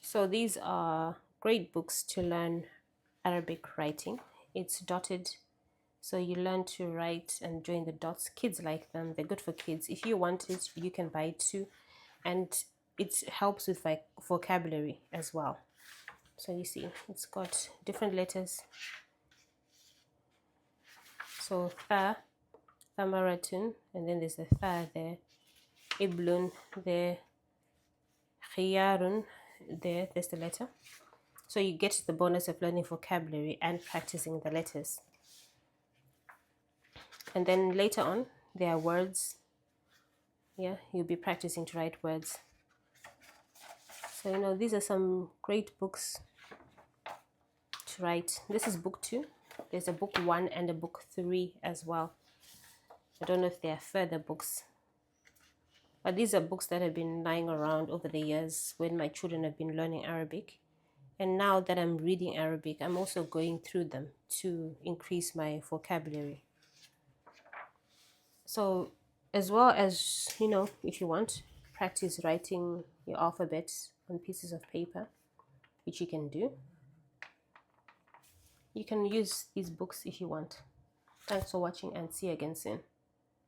So these are great books to learn Arabic writing. It's dotted, so you learn to write and join the dots. Kids like them. They're good for kids. If you want it, you can buy it too. And it helps with like vocabulary as well. So you see, it's got different letters. So tha, thamaratun, and then there's a tha there. Iblun there. Khiyarun there. There's the letter. So you get the bonus of learning vocabulary and practicing the letters. And then later on, there are words. Yeah, you'll be practicing to write words. So, you know, these are some great books to write. This is book 2. There's a book 1 and a book 3 as well. I don't know if there are further books. But these are books that have been lying around over the years when my children have been learning Arabic. And now that I'm reading Arabic, I'm also going through them to increase my vocabulary. So, as well as, you know, if you want, practice writing your alphabets on pieces of paper, which you can do. You can use these books if you want. Thanks for watching and see you again soon.